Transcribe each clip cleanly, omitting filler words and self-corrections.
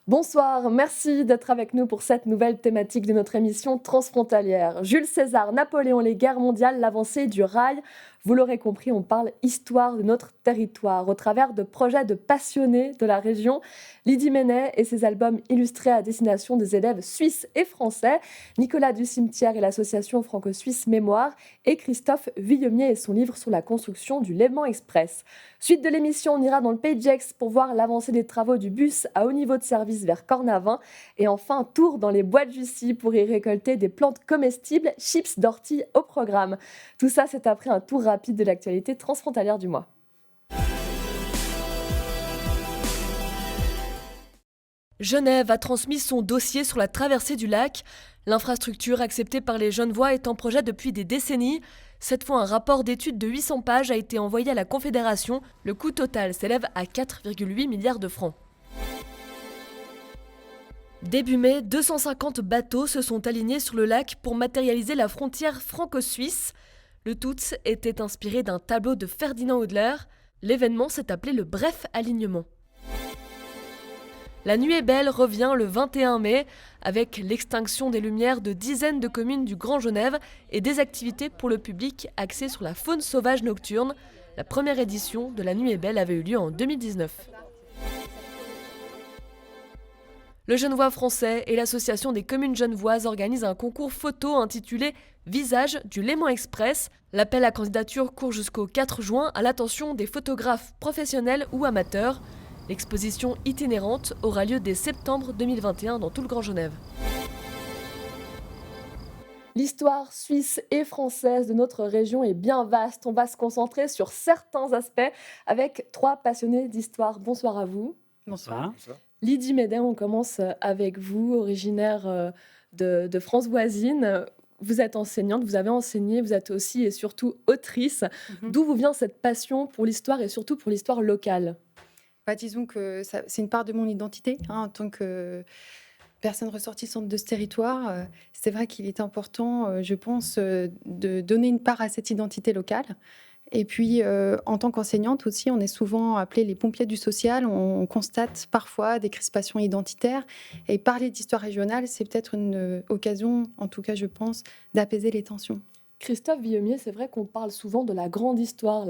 Bonsoir, merci d'être avec nous pour cette nouvelle thématique de notre émission transfrontalière. Jules César, Napoléon, les guerres mondiales, l'avancée du rail. Vous l'aurez compris, on parle histoire de notre territoire au travers de projets de passionnés de la région. Lydie Menet et ses albums illustrés à destination des élèves suisses et français. Nicolas Ducimetière et l'association franco-suisse Mémoire. Et Christophe Villemier et son livre sur la construction du Léman Express. Suite de l'émission, on ira dans le Pays de Gex pour voir l'avancée des travaux du bus à haut niveau de service vers Cornavin. Et enfin, tour dans les bois de Jussy pour y récolter des plantes comestibles, chips d'ortie au programme. Tout ça, c'est après un tour rapide de l'actualité transfrontalière du mois. Genève a transmis son dossier sur la traversée du lac. L'infrastructure acceptée par les Genevois est en projet depuis des décennies. Cette fois, un rapport d'étude de 800 pages a été envoyé à la Confédération. Le coût total s'élève à 4,8 milliards de francs. Début mai, 250 bateaux se sont alignés sur le lac pour matérialiser la frontière franco-suisse. Le tout était inspiré d'un tableau de Ferdinand Hodler. L'événement s'est appelé le Bref Alignement. La nuit est belle revient le 21 mai avec l'extinction des lumières de dizaines de communes du Grand Genève et des activités pour le public axées sur la faune sauvage nocturne. La première édition de La Nuit est belle avait eu lieu en 2019. Le Genevois français et l'Association des communes genevoises organisent un concours photo intitulé « Visage du Léman Express ». L'appel à candidature court jusqu'au 4 juin à l'attention des photographes professionnels ou amateurs. L'exposition itinérante aura lieu dès septembre 2021 dans tout le Grand Genève. L'histoire suisse et française de notre région est bien vaste. On va se concentrer sur certains aspects avec 3 passionnés d'histoire. Bonsoir à vous. Bonsoir. Lydie Menet, on commence avec vous, originaire de France voisine. Vous êtes enseignante, vous avez enseigné, vous êtes aussi et surtout autrice. D'où vous vient cette passion pour l'histoire et surtout pour l'histoire locale ? Disons que c'est une part de mon identité, en tant que personne ressortissante de ce territoire. C'est vrai qu'il est important, je pense, de donner une part à cette identité locale. Et puis, en tant qu'enseignante aussi, on est souvent appelés les pompiers du social. On constate parfois des crispations identitaires. Et parler d'histoire régionale, c'est peut-être une occasion, en tout cas je pense, d'apaiser les tensions. Christophe Villemier, c'est vrai qu'on parle souvent de la grande histoire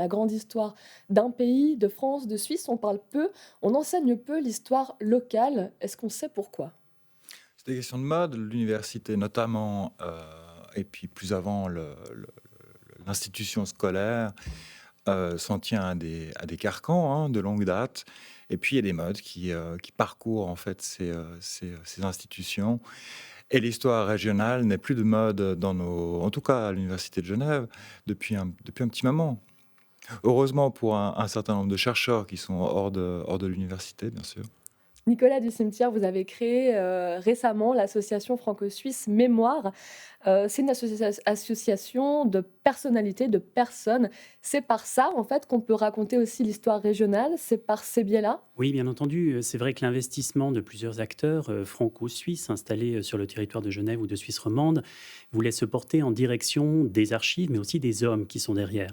d'un pays, de France, de Suisse. On parle peu, on enseigne peu l'histoire locale. Est-ce qu'on sait pourquoi ? C'est des questions de mode, l'université notamment, et puis plus avant l'institution scolaire s'en tient à des carcans de longue date. Et puis il y a des modes qui parcourent en fait ces institutions. Et l'histoire régionale n'est plus de mode en tout cas à l'Université de Genève, depuis un petit moment. Heureusement pour un certain nombre de chercheurs qui sont hors de l'université, bien sûr. Nicolas Ducimetière, vous avez créé récemment l'association franco-suisse Mémoire. C'est une association de personnalités, de personnes. C'est par ça, en fait, qu'on peut raconter aussi l'histoire régionale. C'est par ces biais-là. Oui, bien entendu. C'est vrai que l'investissement de plusieurs acteurs franco-suisses installés sur le territoire de Genève ou de Suisse romande voulait se porter en direction des archives, mais aussi des hommes qui sont derrière,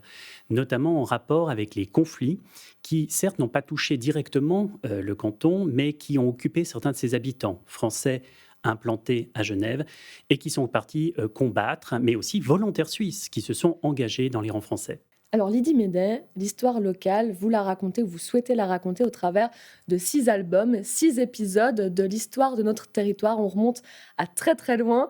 notamment en rapport avec les conflits qui, certes, n'ont pas touché directement le canton, mais qui ont occupé certains de ses habitants français implantés à Genève et qui sont partis combattre, mais aussi volontaires suisses qui se sont engagés dans les rangs français. Alors Lydie Menet, l'histoire locale, vous la racontez, vous souhaitez la raconter au travers de 6 albums, 6 épisodes de l'histoire de notre territoire. On remonte à très très loin.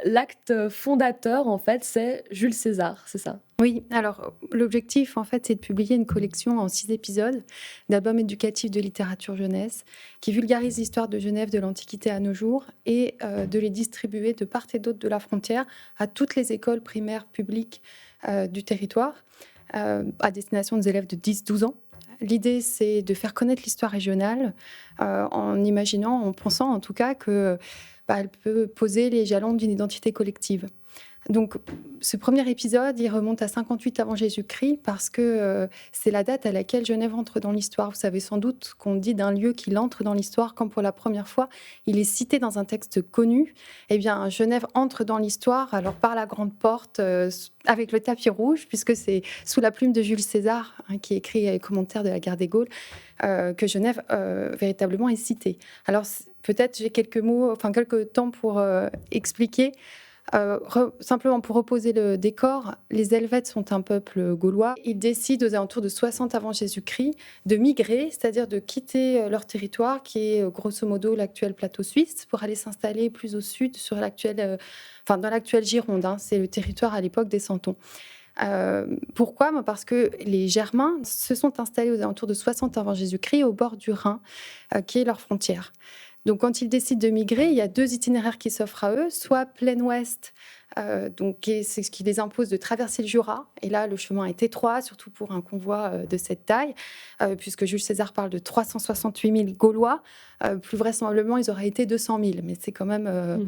L'acte fondateur, en fait, c'est Jules César, c'est ça ? Oui, alors l'objectif, en fait, c'est de publier une collection en 6 épisodes d'albums éducatifs de littérature jeunesse qui vulgarisent l'histoire de Genève de l'Antiquité à nos jours et de les distribuer de part et d'autre de la frontière à toutes les écoles primaires publiques du territoire, à destination des élèves de 10-12 ans. L'idée, c'est de faire connaître l'histoire régionale en pensant en tout cas qu'elle peut poser les jalons d'une identité collective. Donc, ce premier épisode, il remonte à 58 avant Jésus-Christ parce que c'est la date à laquelle Genève entre dans l'histoire. Vous savez sans doute qu'on dit d'un lieu qu'il entre dans l'histoire quand pour la première fois, il est cité dans un texte connu. Eh bien, Genève entre dans l'histoire alors par la grande porte avec le tapis rouge, puisque c'est sous la plume de Jules César qui écrit les commentaires de la guerre des Gaules que Genève véritablement est citée. Alors, peut-être j'ai quelques temps pour expliquer. Simplement pour reposer le décor, les Helvètes sont un peuple gaulois. Ils décident aux alentours de 60 avant Jésus-Christ de migrer, c'est-à-dire de quitter leur territoire qui est grosso modo l'actuel plateau suisse pour aller s'installer plus au sud sur dans l'actuelle Gironde. C'est le territoire à l'époque des Santons. Pourquoi ? Parce que les Germains se sont installés aux alentours de 60 avant Jésus-Christ au bord du Rhin, qui est leur frontière. Donc, quand ils décident de migrer, il y a 2 itinéraires qui s'offrent à eux, soit plein ouest, c'est ce qui les impose de traverser le Jura. Et là, le chemin est étroit, surtout pour un convoi de cette taille, puisque Jules César parle de 368 000 Gaulois. Plus vraisemblablement, ils auraient été 200 000, mais c'est quand même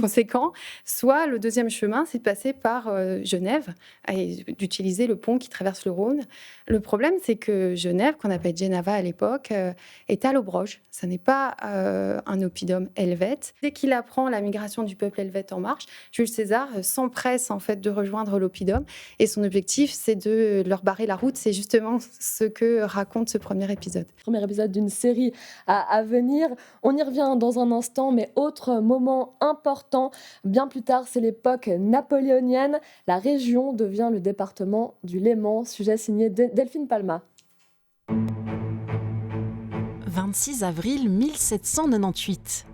conséquent. Soit le deuxième chemin, c'est de passer par Genève et d'utiliser le pont qui traverse le Rhône. Le problème, c'est que Genève, qu'on appelle Genava à l'époque, est allobroge. Ce n'est pas un oppidum helvète. Dès qu'il apprend la migration du peuple helvète en marche, Jules César s'empresse en fait de rejoindre l'oppidum et son objectif, c'est de leur barrer la route. C'est justement ce que raconte ce premier épisode. Premier épisode d'une série à venir. On y revient dans un instant, mais autre moment important, bien plus tard, c'est l'époque napoléonienne. La région devient le département du Léman, sujet signé Delphine Palma. 26 avril 1798.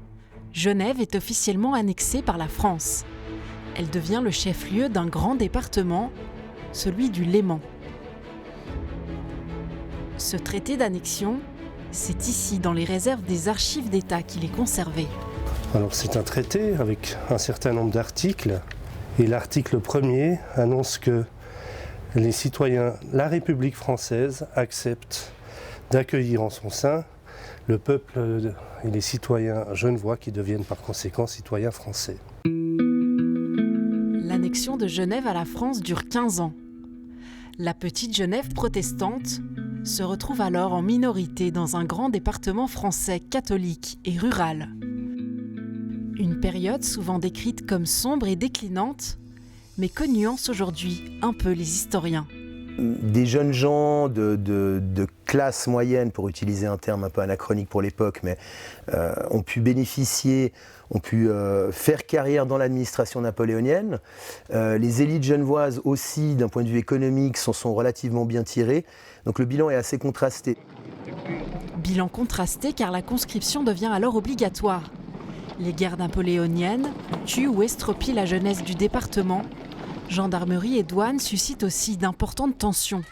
Genève est officiellement annexée par la France. Elle devient le chef-lieu d'un grand département, celui du Léman. Ce traité d'annexion, c'est ici, dans les réserves des archives d'État, qu'il est conservé. Alors c'est un traité avec un certain nombre d'articles. Et l'article 1er annonce que les citoyens, la République française accepte d'accueillir en son sein le peuple et les citoyens genevois qui deviennent par conséquent citoyens français. L'annexion de Genève à la France dure 15 ans. La petite Genève protestante se retrouve alors en minorité dans un grand département français catholique et rural. Une période souvent décrite comme sombre et déclinante, mais que nuancent aujourd'hui un peu les historiens. Des jeunes gens de classe moyenne, pour utiliser un terme un peu anachronique pour l'époque, mais ont pu bénéficier, ont pu faire carrière dans l'administration napoléonienne. Les élites genevoises aussi, d'un point de vue économique, s'en sont relativement bien tirées. Donc le bilan est assez contrasté. Bilan contrasté car la conscription devient alors obligatoire. Les guerres napoléoniennes tuent ou estropient la jeunesse du département. Gendarmerie et douane suscitent aussi d'importantes tensions.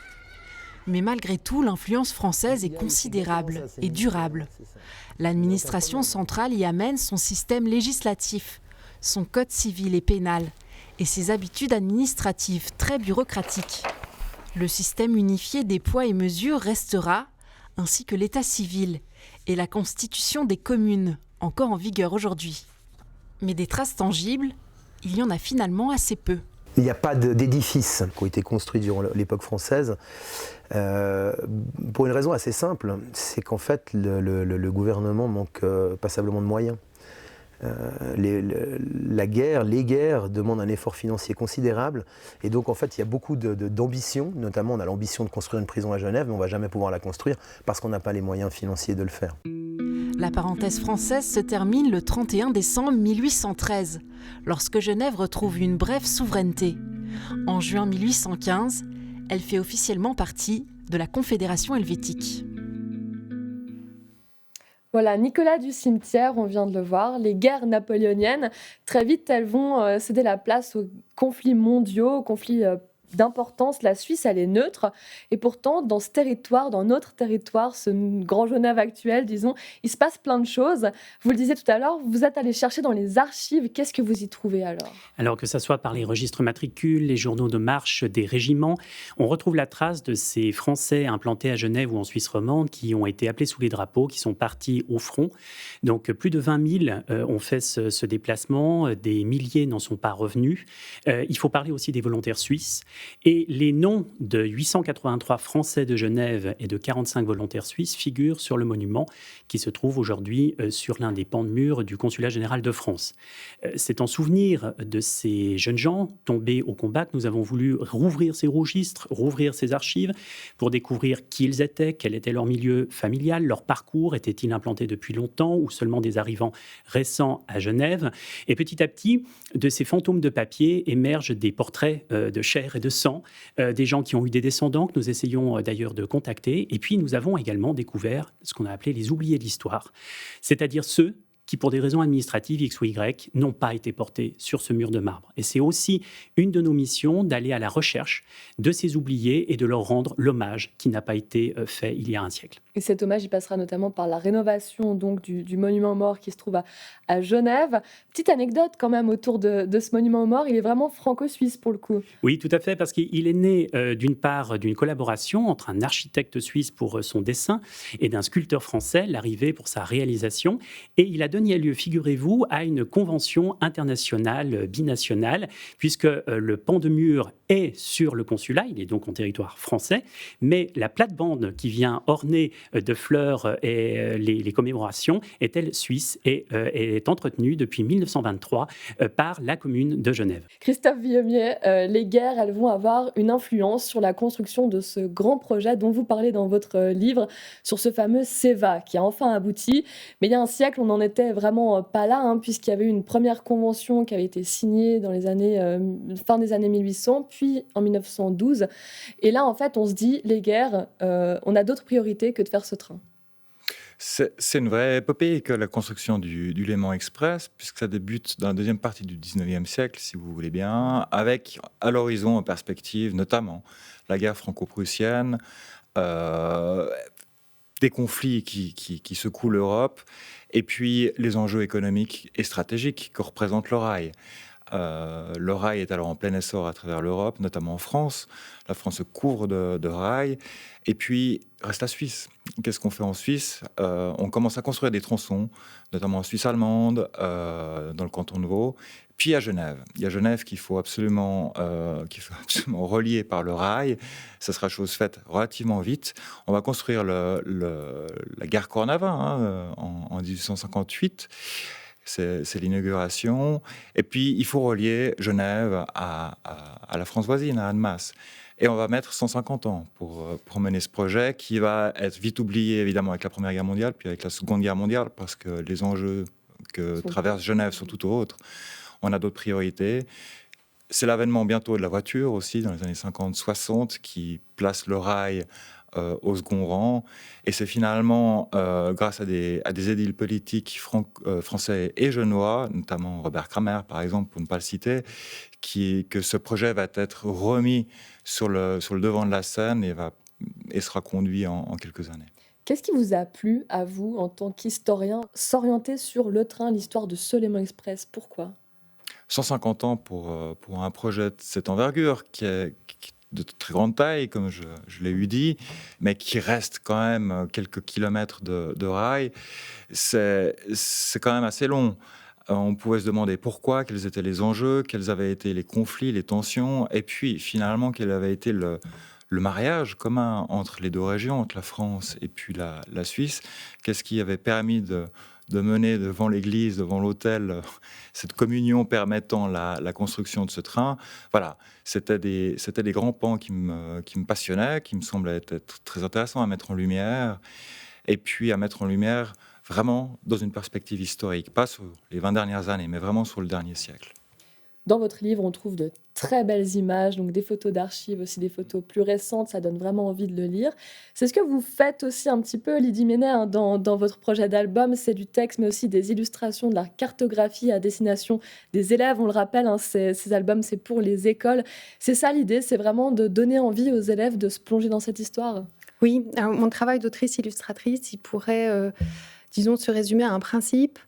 Mais malgré tout, l'influence française est considérable et durable. L'administration centrale y amène son système législatif, son code civil et pénal et ses habitudes administratives très bureaucratiques. Le système unifié des poids et mesures restera, ainsi que l'état civil et la constitution des communes, encore en vigueur aujourd'hui. Mais des traces tangibles, il y en a finalement assez peu. Il n'y a pas d'édifices qui ont été construits durant l'époque française, pour une raison assez simple, c'est qu'en fait le gouvernement manque passablement de moyens. Les guerres demandent un effort financier considérable et donc en fait il y a beaucoup d'ambition, notamment on a l'ambition de construire une prison à Genève mais on ne va jamais pouvoir la construire parce qu'on n'a pas les moyens financiers de le faire. La parenthèse française se termine le 31 décembre 1813, lorsque Genève retrouve une brève souveraineté. En juin 1815, elle fait officiellement partie de la Confédération helvétique. Voilà, Nicolas du Cimetière, on vient de le voir, les guerres napoléoniennes, très vite, elles vont céder la place aux conflits mondiaux, aux conflits d'importance. La Suisse, elle est neutre. Et pourtant, dans ce territoire, dans notre territoire, ce Grand Genève actuel, disons, il se passe plein de choses. Vous le disiez tout à l'heure, vous êtes allé chercher dans les archives. Qu'est-ce que vous y trouvez alors ? Alors que ça soit par les registres matricules, les journaux de marche des régiments, on retrouve la trace de ces Français implantés à Genève ou en Suisse romande qui ont été appelés sous les drapeaux, qui sont partis au front. Donc plus de 20 000 ont fait ce déplacement, des milliers n'en sont pas revenus. Il faut parler aussi des volontaires suisses. Et les noms de 883 Français de Genève et de 45 volontaires suisses figurent sur le monument qui se trouve aujourd'hui sur l'un des pans de mur du Consulat général de France. C'est en souvenir de ces jeunes gens tombés au combat que nous avons voulu rouvrir ces registres, rouvrir ces archives pour découvrir qui ils étaient, quel était leur milieu familial, leur parcours, était-il implanté depuis longtemps ou seulement des arrivants récents à Genève. Et petit à petit, de ces fantômes de papier émergent des portraits de chair et de sang, des gens qui ont eu des descendants que nous essayons d'ailleurs de contacter. Et puis nous avons également découvert ce qu'on a appelé les oubliés de l'histoire, c'est-à-dire ceux qui, pour des raisons administratives X ou Y, n'ont pas été portés sur ce mur de marbre. Et c'est aussi une de nos missions d'aller à la recherche de ces oubliés et de leur rendre l'hommage qui n'a pas été fait il y a un siècle. Et cet hommage, il passera notamment par la rénovation donc, du monument aux morts qui se trouve à Genève. Petite anecdote quand même autour de ce monument aux morts, il est vraiment franco-suisse pour le coup. Oui, tout à fait, parce qu'il est né d'une part d'une collaboration entre un architecte suisse pour son dessin et d'un sculpteur français, l'arrivée pour sa réalisation. Et il a donné lieu, figurez-vous, à une convention internationale binationale, puisque le pan de mur est sur le consulat, il est donc en territoire français, mais la plate-bande qui vient orner de fleurs et les commémorations est, elle, suisse et est entretenue depuis 1923 par la commune de Genève. Christophe Villemier, les guerres, elles vont avoir une influence sur la construction de ce grand projet dont vous parlez dans votre livre, sur ce fameux CEVA qui a enfin abouti. Mais il y a un siècle, on n'en était vraiment pas là, puisqu'il y avait une première convention qui avait été signée dans les années, fin des années 1800, puis en 1912. Et là, en fait, on se dit, les guerres, on a d'autres priorités que de faire ce train. C'est une vraie épopée que la construction du Léman Express, puisque ça débute dans la deuxième partie du 19e siècle, si vous voulez bien, avec à l'horizon en perspective notamment la guerre franco-prussienne, des conflits qui secouent l'Europe, et puis les enjeux économiques et stratégiques que représente le rail. Le rail est alors en plein essor à travers l'Europe, notamment en France. La France se couvre de rails. Et puis, reste la Suisse. Qu'est-ce qu'on fait en Suisse ? On commence à construire des tronçons, notamment en Suisse allemande, dans le canton de Vaud, puis à Genève. Il y a Genève qu'il faut absolument relier par le rail. Ça sera chose faite relativement vite. On va construire la gare Cornavin en 1858. C'est l'inauguration. Et puis, il faut relier Genève à la France voisine, à Annemasse. Et on va mettre 150 ans pour mener ce projet qui va être vite oublié, évidemment, avec la Première Guerre mondiale, puis avec la Seconde Guerre mondiale, parce que les enjeux que traverse Genève sont tout autres. On a d'autres priorités. C'est l'avènement bientôt de la voiture aussi, dans les années 50-60, qui place le rail au second rang. Et c'est finalement grâce à des édiles politiques français et genevois, notamment Robert Kramer, par exemple, pour ne pas le citer, que ce projet va être remis sur le devant de la scène et sera conduit en quelques années. Qu'est-ce qui vous a plu, à vous, en tant qu'historien, s'orienter sur le train, l'histoire de ce Léman Express ? Pourquoi ? 150 ans pour un projet de cette envergure qui est de très grande taille, comme je l'ai eu dit, mais qui reste quand même quelques kilomètres de rail, c'est quand même assez long. On pouvait se demander pourquoi, quels étaient les enjeux, quels avaient été les conflits, les tensions, et puis finalement quel avait été le mariage commun entre les deux régions, entre la France et puis la Suisse. Qu'est-ce qui avait permis de mener devant l'église, devant l'autel, cette communion permettant la construction de ce train. Voilà, c'était des grands pans qui me passionnaient, qui me semblaient être très intéressants à mettre en lumière, et puis à mettre en lumière vraiment dans une perspective historique, pas sur les 20 dernières années, mais vraiment sur le dernier siècle. Dans votre livre, on trouve de très belles images, donc des photos d'archives, aussi des photos plus récentes, ça donne vraiment envie de le lire. C'est ce que vous faites aussi un petit peu, Lydie Ménet, dans votre projet d'album, c'est du texte, mais aussi des illustrations, de la cartographie à destination des élèves. On le rappelle, ces albums, c'est pour les écoles. C'est ça l'idée, c'est vraiment de donner envie aux élèves de se plonger dans cette histoire. Oui, alors, mon travail d'autrice-illustratrice, il pourrait, se résumer à un principe,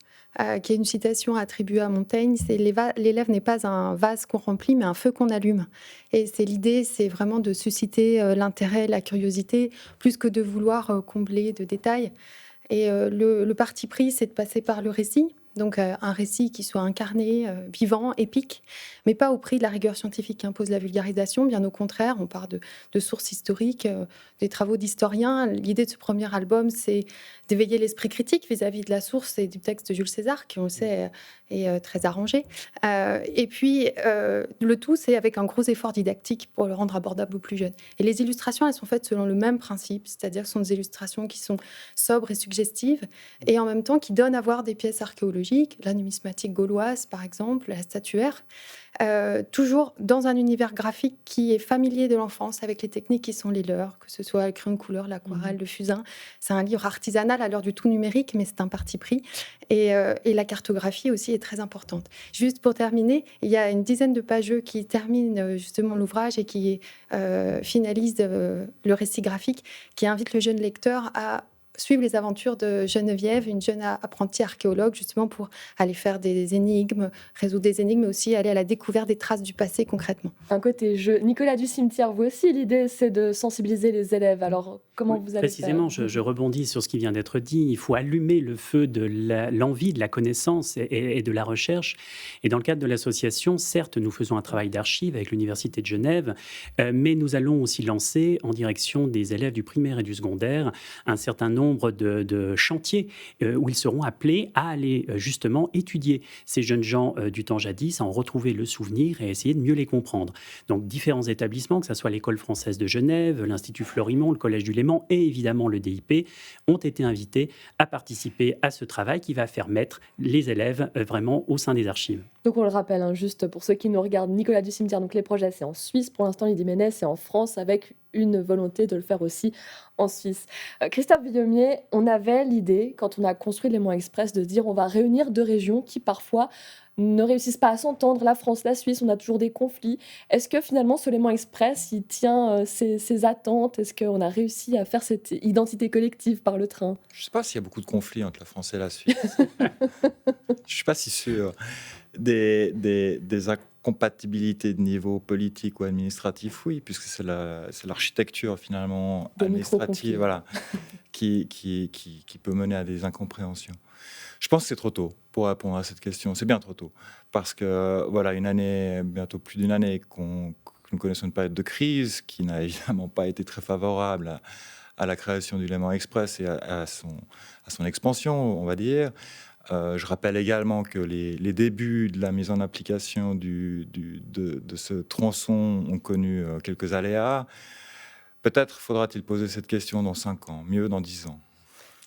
qui est une citation attribuée à Montaigne, c'est l'élève n'est pas un vase qu'on remplit, mais un feu qu'on allume. Et l'idée, c'est vraiment de susciter l'intérêt, la curiosité, plus que de vouloir combler de détails. Et le parti pris, c'est de passer par le récit, Donc un récit qui soit incarné, vivant, épique, mais pas au prix de la rigueur scientifique qu'impose la vulgarisation. Bien au contraire, on part de sources historiques, des travaux d'historiens. L'idée de ce premier album, c'est d'éveiller l'esprit critique vis-à-vis de la source et du texte de Jules César, qui, on le sait, est très arrangé. Et puis, le tout, c'est avec un gros effort didactique pour le rendre abordable aux plus jeunes. Et les illustrations, elles sont faites selon le même principe, c'est-à-dire que ce sont des illustrations qui sont sobres et suggestives, et en même temps qui donnent à voir des pièces archéologiques, la numismatique gauloise, par exemple, la statuaire, toujours dans un univers graphique qui est familier de l'enfance, avec les techniques qui sont les leurs, que ce soit le crayon de couleur, l'aquarelle, le fusain. C'est un livre artisanal à l'heure du tout numérique, mais c'est un parti pris. Et la cartographie aussi est très importante. Juste pour terminer, il y a une dizaine de pageux qui terminent justement l'ouvrage et qui finalisent le récit graphique, qui invite le jeune lecteur à suivre les aventures de Geneviève, une jeune apprentie archéologue, justement pour aller faire des énigmes, résoudre des énigmes, mais aussi aller à la découverte des traces du passé concrètement. Un côté jeu. Nicolas du Cimetière, vous aussi, l'idée, c'est de sensibiliser les élèves. Alors, comment vous allez précisément, faire je rebondis sur ce qui vient d'être dit. Il faut allumer le feu de l'envie, de la connaissance et de la recherche. Et dans le cadre de l'association, certes, nous faisons un travail d'archives avec l'Université de Genève, mais nous allons aussi lancer, en direction des élèves du primaire et du secondaire, un certain nombre de chantiers où ils seront appelés à aller justement étudier ces jeunes gens du temps jadis, à en retrouver le souvenir et essayer de mieux les comprendre. Donc différents établissements, que ce soit l'École française de Genève, l'Institut Florimond, le Collège du Léman et évidemment le DIP, ont été invités à participer à ce travail qui va faire mettre les élèves vraiment au sein des archives. Donc on le rappelle, juste pour ceux qui nous regardent, Nicolas du Cimetière, donc les projets c'est en Suisse, pour l'instant Lydie Ménès c'est en France avec une volonté de le faire aussi en Suisse. Christophe Villemier, on avait l'idée, quand on a construit Léman Express, de dire on va réunir deux régions qui parfois ne réussissent pas à s'entendre, la France, la Suisse, on a toujours des conflits. Est-ce que finalement ce Léman Express, il tient ses attentes? Est-ce qu'on a réussi à faire cette identité collective par le train? Je ne sais pas s'il y a beaucoup de conflits entre la France et la Suisse. Je ne suis pas si sûr des incompatibilités de niveau politique ou administratif, oui, puisque c'est l'architecture finalement administrative qui peut mener à des incompréhensions. Je pense que c'est trop tôt pour répondre à cette question. C'est bien trop tôt. Parce que, voilà, bientôt plus d'une année que nous connaissons une période de crise qui n'a évidemment pas été très favorable à la création du Léman Express et à son expansion, on va dire. Je rappelle également que les débuts de la mise en application de ce tronçon ont connu quelques aléas. Peut-être faudra-t-il poser cette question dans 5 ans, mieux dans 10 ans.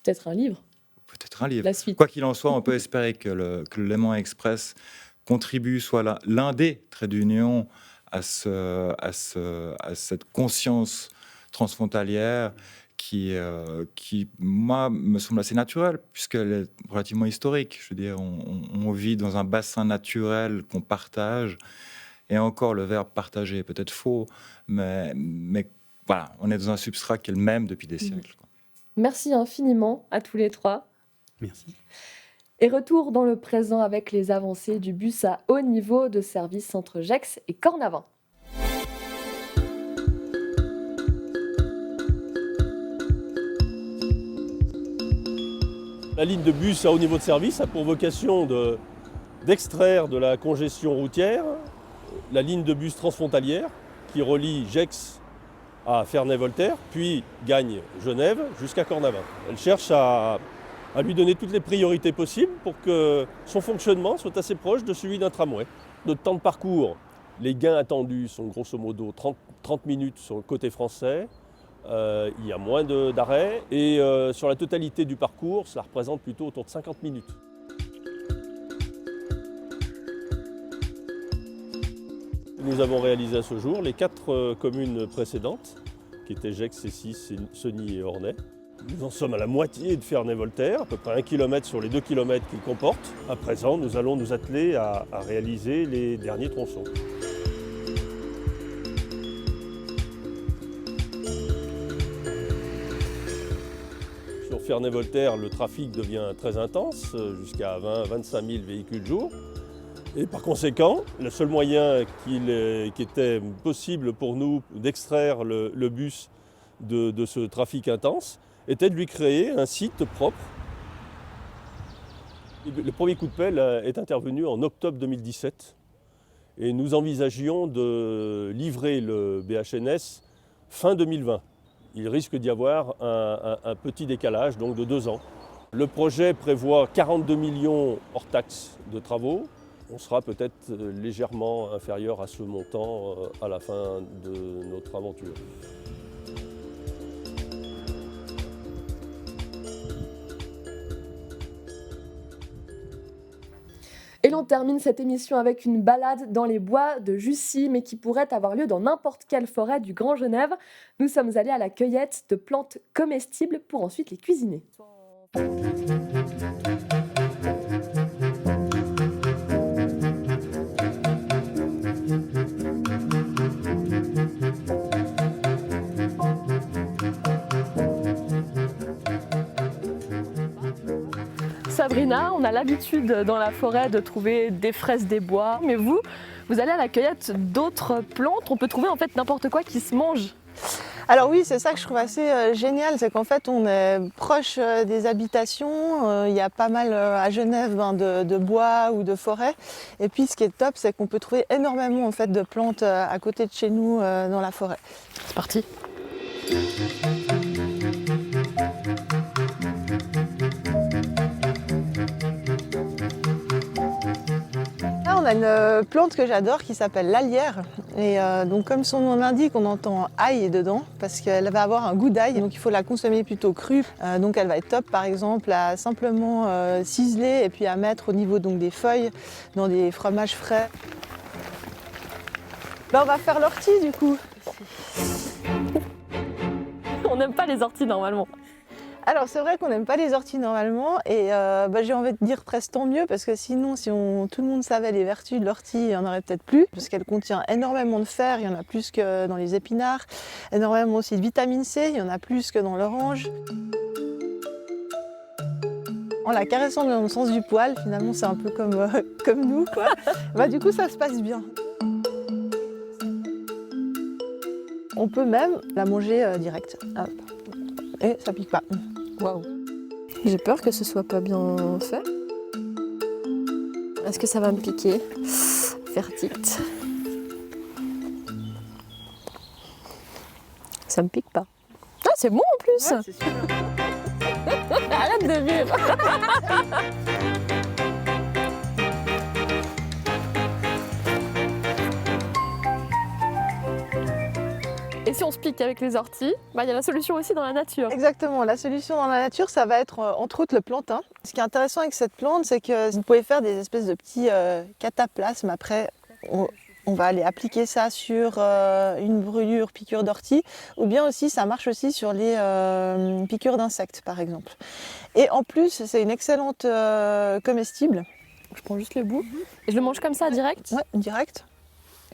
Peut-être un livre. Peut-être un livre. La suite. Quoi qu'il en soit, on peut espérer que le Léman Express contribue, soit l'un des traits d'union à cette conscience transfrontalière qui, moi, me semble assez naturelle, puisqu'elle est relativement historique. Je veux dire, on vit dans un bassin naturel qu'on partage, et encore, le verbe « partager » est peut-être faux, mais voilà, on est dans un substrat qui est le même depuis des siècles. Merci infiniment à tous les trois. Merci. Et retour dans le présent avec les avancées du bus à haut niveau de service entre Gex et Cornavin. La ligne de bus à haut niveau de service a pour vocation d'extraire de la congestion routière la ligne de bus transfrontalière qui relie Gex à Ferney-Voltaire, puis gagne Genève jusqu'à Cornavin. Elle cherche à lui donner toutes les priorités possibles pour que son fonctionnement soit assez proche de celui d'un tramway. Notre temps de parcours, les gains attendus sont grosso modo 30 minutes sur le côté français. Il y a moins d'arrêts et sur la totalité du parcours, ça représente plutôt autour de 50 minutes. Nous avons réalisé à ce jour les 4 communes précédentes, qui étaient Gex, Cessis, Cenis et Ornay. Nous en sommes à la moitié de Ferney-Voltaire, à peu près 1 km sur les 2 km qu'il comporte. À présent, nous allons nous atteler à réaliser les derniers tronçons. Sur Ferney-Voltaire, le trafic devient très intense, jusqu'à 20-25 000 véhicules jour. Et par conséquent, le seul moyen qui était possible pour nous d'extraire le bus de ce trafic intense était de lui créer un site propre Le premier coup de pelle est intervenu en octobre 2017 et nous envisagions de livrer le BHNS fin 2020. Il risque d'y avoir un petit décalage, donc de 2 ans. Le projet prévoit 42 millions hors taxes de travaux. On sera peut-être légèrement inférieur à ce montant à la fin de notre aventure. Et l'on termine cette émission avec une balade dans les bois de Jussy, mais qui pourrait avoir lieu dans n'importe quelle forêt du Grand Genève. Nous sommes allés à la cueillette de plantes comestibles pour ensuite les cuisiner. Sabrina, on a l'habitude dans la forêt de trouver des fraises des bois, mais vous allez à la cueillette d'autres plantes, on peut trouver en fait n'importe quoi qui se mange. Alors oui, c'est ça que je trouve assez génial, c'est qu'en fait on est proche des habitations, il y a pas mal à Genève de bois ou de forêts, et puis ce qui est top, c'est qu'on peut trouver énormément en fait de plantes à côté de chez nous dans la forêt. C'est parti. Là, on a une plante que j'adore qui s'appelle l'alière. Et donc comme son nom l'indique, on entend ail dedans parce qu'elle va avoir un goût d'ail. Donc il faut la consommer plutôt crue. Donc elle va être top par exemple à simplement ciseler et puis à mettre au niveau donc, des feuilles dans des fromages frais. On va faire l'ortie du coup. On n'aime pas les orties normalement. Alors c'est vrai qu'on n'aime pas les orties normalement et j'ai envie de dire presque tant mieux parce que sinon si tout le monde savait les vertus de l'ortie, il n'y en aurait peut-être plus parce qu'elle contient énormément de fer, il y en a plus que dans les épinards, énormément aussi de vitamine C, il y en a plus que dans l'orange. En la caressant dans le sens du poil, finalement c'est un peu comme nous quoi. Du coup ça se passe bien. On peut même la manger direct. Hop. Et ça pique pas. Waouh. J'ai peur que ce soit pas bien fait. Est-ce que ça va me piquer? Verdict. Ça me pique pas. Ah, c'est bon en plus. Ouais, c'est super. Arrête de vivre. Et si on se pique avec les orties, il y a la solution aussi dans la nature. Exactement, la solution dans la nature, ça va être entre autres le plantain. Ce qui est intéressant avec cette plante, c'est que vous pouvez faire des espèces de petits cataplasmes. Après, on va aller appliquer ça sur une brûlure, piqûre d'ortie, ou bien aussi ça marche aussi sur les piqûres d'insectes par exemple. Et en plus, c'est une excellente comestible. Je prends juste le bout et je le mange comme ça direct? Ouais, direct.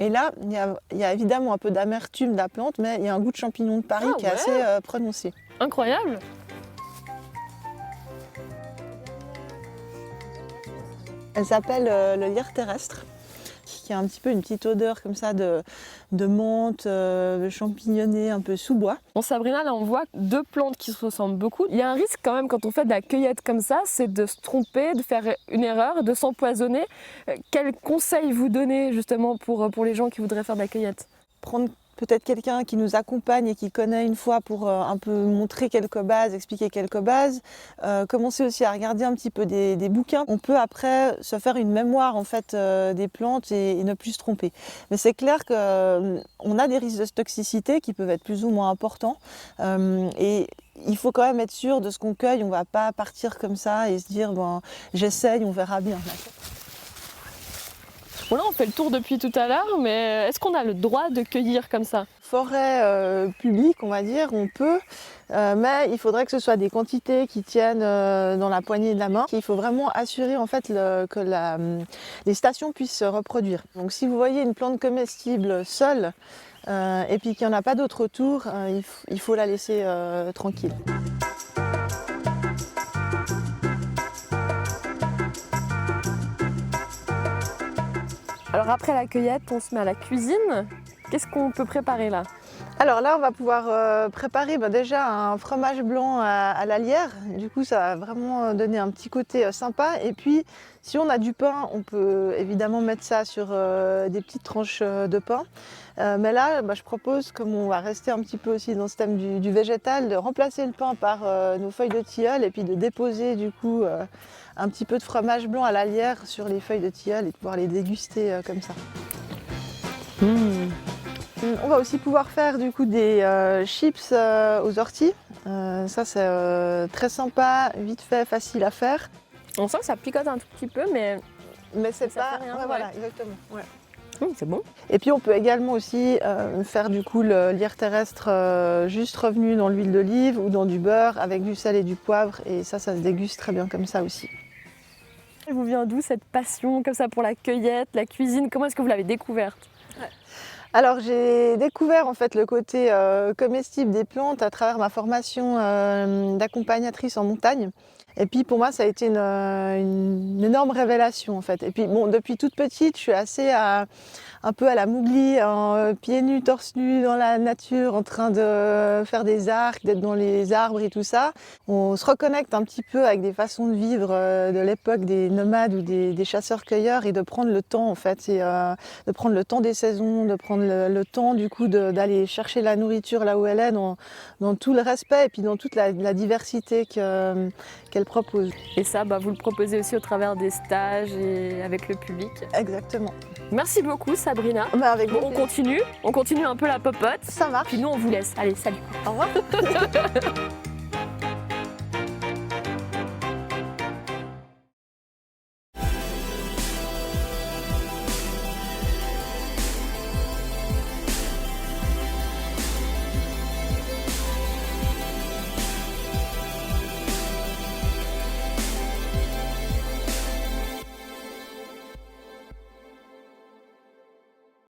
Et là, il y a évidemment un peu d'amertume de la plante, mais il y a un goût de champignon de Paris qui est assez prononcé. Incroyable! Elle s'appelle le lierre terrestre, qui a un petit peu une petite odeur comme ça de menthe, champignonnée, un peu sous-bois. Bon Sabrina, là on voit deux plantes qui se ressemblent beaucoup. Il y a un risque quand même quand on fait de la cueillette comme ça, c'est de se tromper, de faire une erreur, de s'empoisonner. Quels conseils vous donnez justement pour les gens qui voudraient faire de la cueillette? Prendre peut-être quelqu'un qui nous accompagne et qui connaît une fois pour un peu montrer quelques bases, expliquer quelques bases. Commencer aussi à regarder un petit peu des bouquins. On peut après se faire une mémoire en fait des plantes et ne plus se tromper. Mais c'est clair qu'on a des risques de toxicité qui peuvent être plus ou moins importants. Et il faut quand même être sûr de ce qu'on cueille. On ne va pas partir comme ça et se dire j'essaye, on verra bien. Bon là on fait le tour depuis tout à l'heure, mais est-ce qu'on a le droit de cueillir comme ça? Forêt publique, on va dire, on peut, mais il faudrait que ce soit des quantités qui tiennent dans la poignée de la main. Il faut vraiment assurer en fait que les stations puissent se reproduire. Donc si vous voyez une plante comestible seule et puis qu'il n'y en a pas d'autre autour, il faut la laisser tranquille. Alors après la cueillette, on se met à la cuisine. Qu'est-ce qu'on peut préparer là? Alors là, on va pouvoir préparer déjà un fromage blanc à la lierre. Du coup, ça va vraiment donner un petit côté sympa. Et puis, si on a du pain, on peut évidemment mettre ça sur des petites tranches de pain. Mais là, je propose, comme on va rester un petit peu aussi dans ce thème du végétal, de remplacer le pain par nos feuilles de tilleul et puis de déposer du coup un petit peu de fromage blanc à la lierre sur les feuilles de tilleul et de pouvoir les déguster comme ça. On va aussi pouvoir faire du coup des chips aux orties. Ça c'est très sympa, vite fait, facile à faire. On sent que ça picote un tout petit peu, mais c'est ça pas... fait rien, ouais, ouais. voilà, exactement. Ouais. c'est bon. Et puis on peut également aussi faire du coup le lierre terrestre juste revenu dans l'huile d'olive ou dans du beurre avec du sel et du poivre. Et ça se déguste très bien comme ça aussi. Elle vous vient d'où cette passion comme ça pour la cueillette, la cuisine? Comment est-ce que vous l'avez découverte? Alors j'ai découvert en fait le côté comestible des plantes à travers ma formation d'accompagnatrice en montagne. Et puis pour moi ça a été une énorme révélation en fait. Et puis bon, depuis toute petite je suis assez un peu à la Mowgli, pieds nus, torse nu dans la nature, en train de faire des arcs, d'être dans les arbres et tout ça. On se reconnecte un petit peu avec des façons de vivre de l'époque des nomades ou des chasseurs-cueilleurs et de prendre le temps en fait, et de prendre le temps des saisons, de prendre le temps du coup d'aller chercher la nourriture là où elle est, dans tout le respect et puis dans toute la diversité qu'elle propose. Et ça, vous le proposez aussi au travers des stages et avec le public. Exactement. Merci beaucoup Sabrina. Avec Bon, on continue un peu la popote. Ça marche. Puis nous on vous laisse. Allez, salut. Au revoir.